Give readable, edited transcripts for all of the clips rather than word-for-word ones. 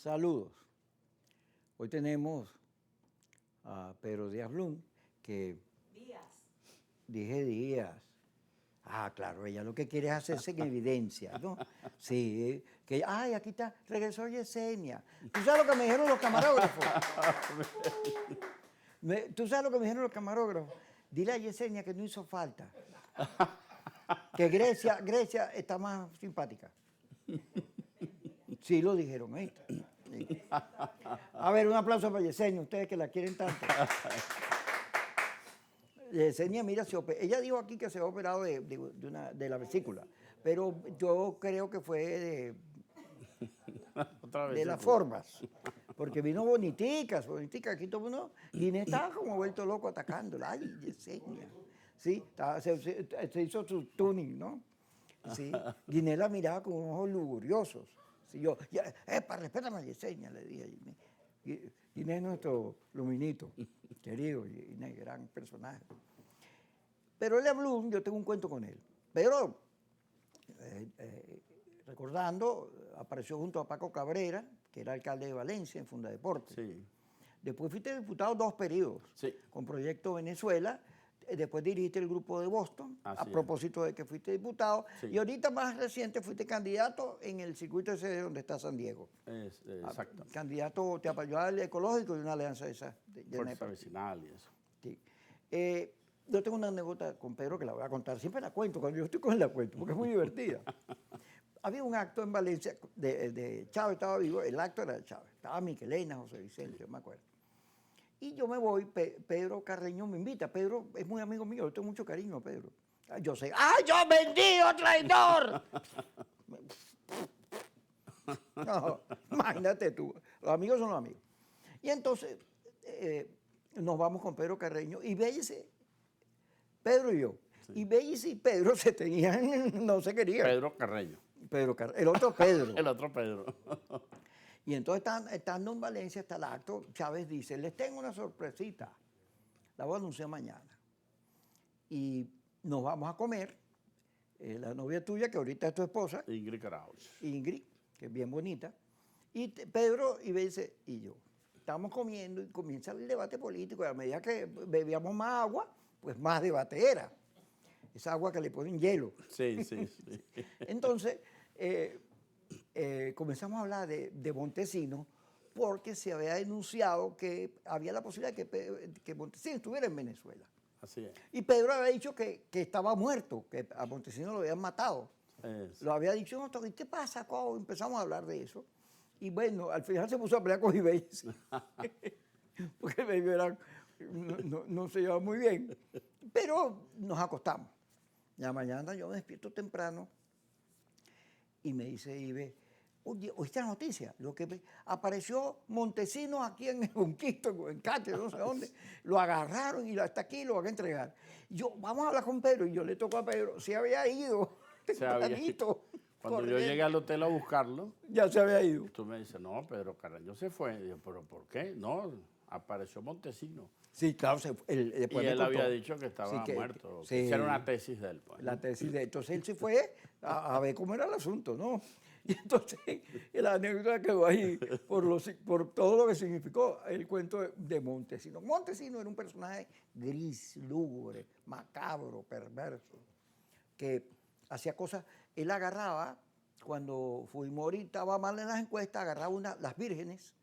Saludos. Hoy tenemos a Pedro Díaz Blum, que... Dije Díaz. Ah, claro, ella lo que quiere es hacerse en evidencia, ¿no? Sí, que, ay, aquí está, regresó Yesenia. ¿Tú sabes lo que me dijeron los camarógrafos? ¿Tú sabes lo que me dijeron los camarógrafos? Dile a Yesenia que no hizo falta. Que Grecia está más simpática. Sí lo dijeron, ¿eh? Sí. A ver, un aplauso para Yesenia, ustedes que la quieren tanto. Yesenia, mira, ella dijo aquí que se ha operado de la vesícula, pero yo creo que fue de las formas, porque vino bonitica, aquí todo el mundo, Guinés estaba como vuelto loco atacándola. Ay, Yesenia, sí, se hizo su tuning, ¿no? Sí, Guinés la miraba con ojos lujuriosos. Sí, yo, respétame a Yesenia, le dije a Guinés. Guinés es nuestro luminito, querido Guinés, gran personaje. Pero Elia Blum, yo tengo un cuento con él. Pero, recordando, apareció junto a Paco Cabrera, que era alcalde de Valencia en Fundadeporte. Sí. Después fuiste diputado 2 periodos, Sí. con Proyecto Venezuela. Después dirigiste el grupo de Boston, Así a propósito de que fuiste diputado. Sí. Y ahorita más reciente fuiste candidato en el circuito ese donde está San Diego. Exacto. Candidato, te apoyó al ecológico y una alianza esa. Fuerza vecinal y eso. Sí. Yo tengo una anécdota con Pedro que la voy a contar. Siempre la cuento, cuando yo estoy con él la cuento, porque es muy divertida. Había un acto en Valencia, de Chávez estaba vivo, el acto era de Chávez. Estaba Miquelena, José Vicente, yo me acuerdo. Y yo me voy, Pedro Carreño me invita. Pedro es muy amigo mío, yo tengo mucho cariño a Pedro. Yo sé, ¡ay, yo vendido, traidor! No, imagínate tú, los amigos son los amigos. Y entonces nos vamos con Pedro Carreño y véase, Pedro y yo. Sí. Y Bellis y Pedro se tenían, no se querían. Pedro Carreño. El otro Pedro. El otro Pedro. Y entonces, estando en Valencia hasta el acto, Chávez dice, les tengo una sorpresita, la voy a anunciar mañana. Y nos vamos a comer, la novia tuya, que ahorita es tu esposa. Ingrid Krauss. Ingrid, que es bien bonita. Y Pedro y Bellis y yo. Estamos comiendo y comienza el debate político. Y a medida que bebíamos más agua, pues más debate era. Esa agua que le ponen hielo. Sí. Entonces, comenzamos a hablar de Montesinos porque se había denunciado que había la posibilidad de que Montesinos estuviera en Venezuela. Así es. Y Pedro había dicho que estaba muerto, que a Montesinos lo habían matado. Lo había dicho nosotros. ¿Y qué pasa? Empezamos a hablar de eso. Y bueno, al final se puso a pelear con Ibáñez. Porque no se llevaba muy bien. Pero nos acostamos. La mañana yo me despierto temprano y me dice Ibe, oye, ¿oíste la noticia? Lo que apareció Montesinos aquí en el Conquisto, en Cáceres, no sé dónde. Lo agarraron y hasta aquí lo van a entregar. Yo, vamos a hablar con Pedro. Y yo le tocó a Pedro, se había ido tempranito. Cuando yo llegué al hotel a buscarlo, ya se había ido. Tú me dices, no, Pedro Carreño se fue. Y yo, ¿pero por qué? No, apareció Montesinos. Sí, claro. Y él había dicho que estaba muerto. Que era una tesis de él. Pues. La tesis de él. Entonces él se fue a ver cómo era el asunto, ¿no? Y entonces la anécdota quedó ahí por todo lo que significó el cuento de Montesinos. Montesinos era un personaje gris, lúgubre, macabro, perverso, que hacía cosas. Él agarraba, cuando Fujimori estaba mal en las encuestas, agarraba las vírgenes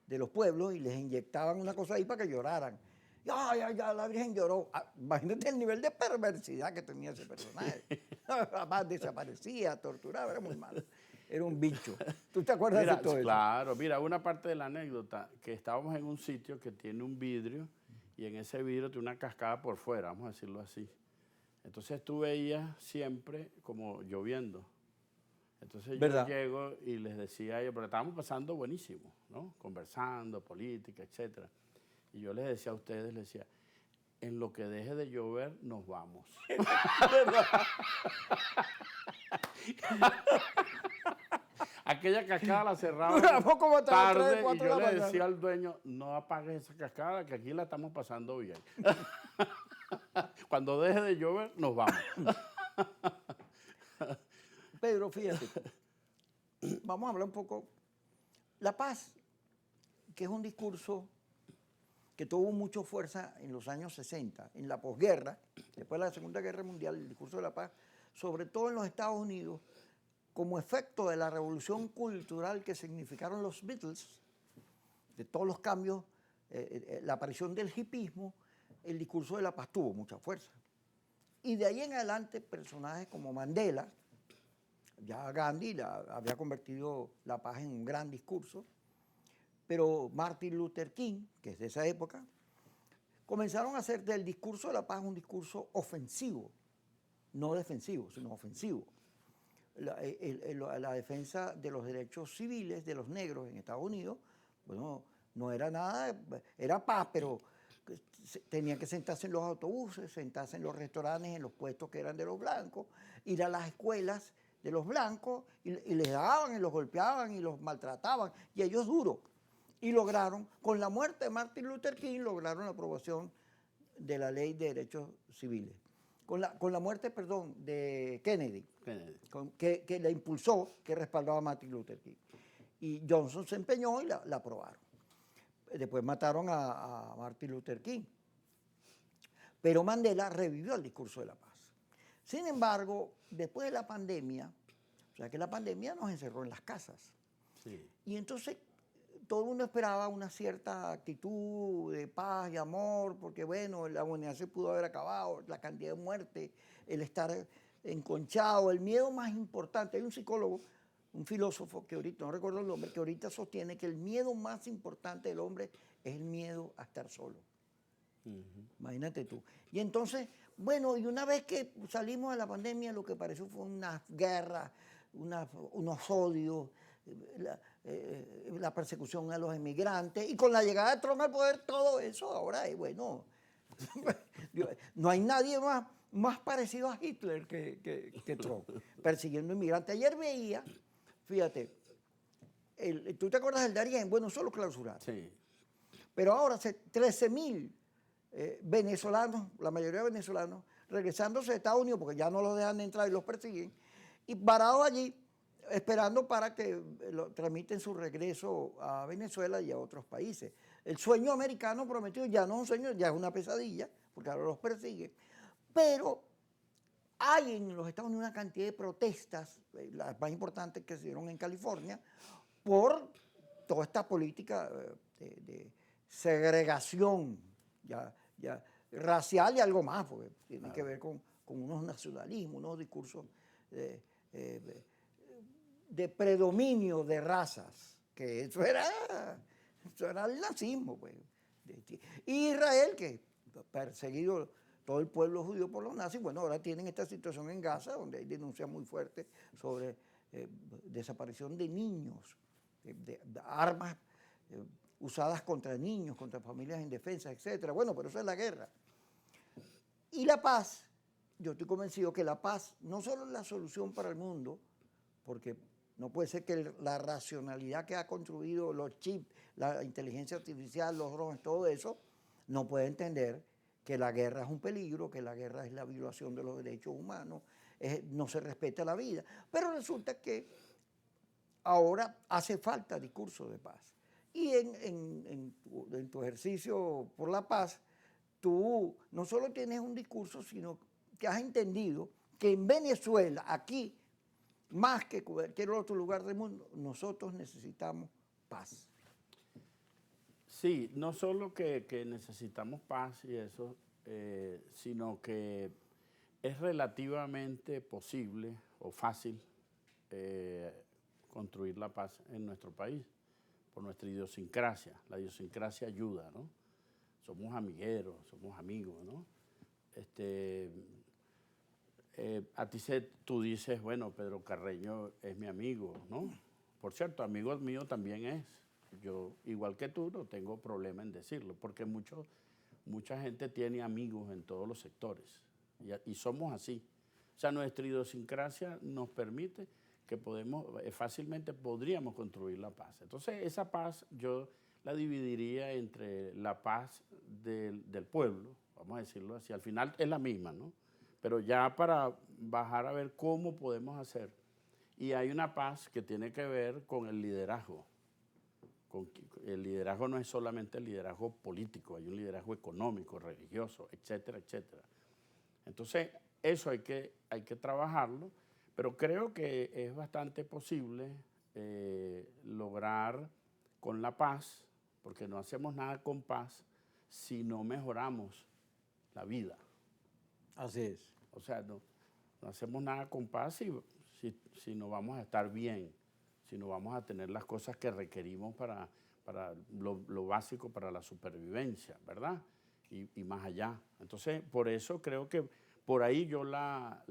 de los pueblos y les inyectaban una cosa ahí para que lloraran. Ya, la Virgen lloró. Imagínate el nivel de perversidad que tenía ese personaje. Además desaparecía, torturaba, era muy malo. Era un bicho. ¿Tú te acuerdas de todo eso? Claro, mira, una parte de la anécdota, que estábamos en un sitio que tiene un vidrio y en ese vidrio tiene una cascada por fuera, vamos a decirlo así. Entonces tú veías siempre como lloviendo. Entonces yo llego y les decía a ellos, pero estábamos pasando buenísimo, ¿no? Conversando, política, etcétera. Y yo les decía a ustedes, les decía, en lo que deje de llover, nos vamos. Aquella cascada la cerraba como tarde y yo le decía al dueño, no apagues esa cascada, que aquí la estamos pasando bien. Cuando deje de llover, nos vamos. Pedro, fíjate, vamos a hablar un poco. La paz, que es un discurso que tuvo mucha fuerza en los años 60, en la posguerra, después de la Segunda Guerra Mundial, el discurso de la paz, sobre todo en los Estados Unidos, como efecto de la revolución cultural que significaron los Beatles, de todos los cambios, la aparición del hipismo, el discurso de la paz tuvo mucha fuerza. Y de ahí en adelante, personajes como Mandela, ya Gandhi había convertido la paz en un gran discurso, pero Martin Luther King, que es de esa época, comenzaron a hacer del discurso de la paz un discurso ofensivo, no defensivo, sino ofensivo. La defensa de los derechos civiles de los negros en Estados Unidos, bueno, no era nada, era paz, pero tenían que sentarse en los autobuses, sentarse en los restaurantes, en los puestos que eran de los blancos, ir a las escuelas de los blancos y les daban y los golpeaban y los maltrataban, y ellos duro. Y lograron, con la muerte de Martin Luther King, lograron la aprobación de la ley de derechos civiles. Con la muerte, perdón, de Kennedy. Que la impulsó, que respaldaba a Martin Luther King. Y Johnson se empeñó y la aprobaron. Después mataron a Martin Luther King. Pero Mandela revivió el discurso de la paz. Sin embargo, después de la pandemia, o sea que la pandemia nos encerró en las casas. Sí. Y entonces todo el mundo esperaba una cierta actitud de paz y amor, porque bueno, la humanidad se pudo haber acabado, la cantidad de muertes, el estar enconchado, el miedo más importante. Hay un psicólogo, un filósofo que ahorita, no recuerdo el nombre, que ahorita sostiene que el miedo más importante del hombre es el miedo a estar solo. Imagínate tú. Y entonces, bueno, y una vez que salimos de la pandemia, lo que pareció fue una guerra, unos odios, la persecución a los emigrantes, y con la llegada de Trump al poder, todo eso ahora es bueno. No hay nadie más parecido a Hitler que Trump, persiguiendo inmigrantes. Ayer veía, fíjate, ¿tú te acuerdas del Darién? Bueno, solo clausurar. Sí. Pero ahora 13.000 venezolanos, la mayoría venezolanos, regresándose a Estados Unidos, porque ya no los dejan entrar y los persiguen, y parados allí, esperando para que tramiten su regreso a Venezuela y a otros países. El sueño americano prometido ya no es un sueño, ya es una pesadilla, porque ahora los persiguen. Pero hay en los Estados Unidos una cantidad de protestas, las más importantes que se dieron en California, por toda esta política de segregación ya racial y algo más, porque tiene que ver con unos nacionalismos, unos discursos de predominio de razas, que eso era el nazismo. Pues. Y Israel, que perseguido todo el pueblo judío por los nazis, bueno, ahora tienen esta situación en Gaza, donde hay denuncias muy fuertes sobre desaparición de niños, de armas usadas contra niños, contra familias indefensas, etc. Bueno, pero eso es la guerra. Y la paz, yo estoy convencido que la paz no solo es la solución para el mundo, porque no puede ser que la racionalidad que ha construido los chips, la inteligencia artificial, los drones, todo eso, no puede entender que la guerra es un peligro, que la guerra es la violación de los derechos humanos, no se respeta la vida. Pero resulta que ahora hace falta discurso de paz. Y en tu ejercicio por la paz, tú no solo tienes un discurso, sino que has entendido que en Venezuela, aquí, más que cualquier otro lugar del mundo, nosotros necesitamos paz. Sí, no solo que necesitamos paz y eso, sino que es relativamente posible o fácil construir la paz en nuestro país por nuestra idiosincrasia. La idiosincrasia ayuda, ¿no? Somos amigueros, somos amigos, ¿no? A ti tú dices, bueno, Pedro Carreño es mi amigo, ¿no? Por cierto, amigo mío también es. Yo, igual que tú, no tengo problema en decirlo, porque mucha gente tiene amigos en todos los sectores, y somos así. O sea, nuestra idiosincrasia nos permite que fácilmente podríamos construir la paz. Entonces, esa paz yo la dividiría entre la paz del pueblo, vamos a decirlo así, al final es la misma, ¿no? Pero ya para bajar a ver cómo podemos hacer. Y hay una paz que tiene que ver con el liderazgo. El liderazgo no es solamente el liderazgo político, hay un liderazgo económico, religioso, etcétera, etcétera. Entonces, eso hay que trabajarlo, pero creo que es bastante posible lograr con la paz, porque no hacemos nada con paz si no mejoramos la vida. Así es. O sea, no hacemos nada con paz si no vamos a estar bien, si no vamos a tener las cosas que requerimos para lo básico para la supervivencia, ¿verdad? Y más allá. Entonces, por eso creo que por ahí yo la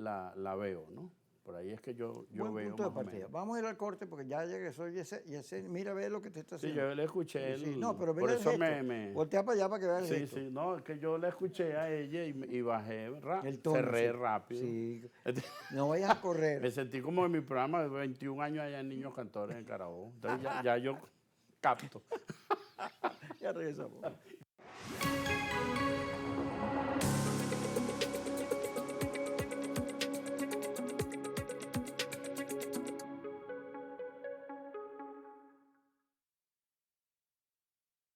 veo, ¿no? Por ahí es que yo Buen veo punto de más o partida. menos. Vamos a ir al corte porque ya regresó Yesenia. Mira, ve lo que te está Sí, haciendo. yo le escuché Sí, no, pero por mira el eso gesto. Voltea para allá para que vea el Sí, gesto. sí, no, es que yo le escuché a ella y bajé, El tono, cerré sí. rápido. Sí. No vayas a Me correr. sentí como en mi programa de 21 años allá en Niños Cantores en Carabobo. Entonces ya yo capto. Ya regresamos.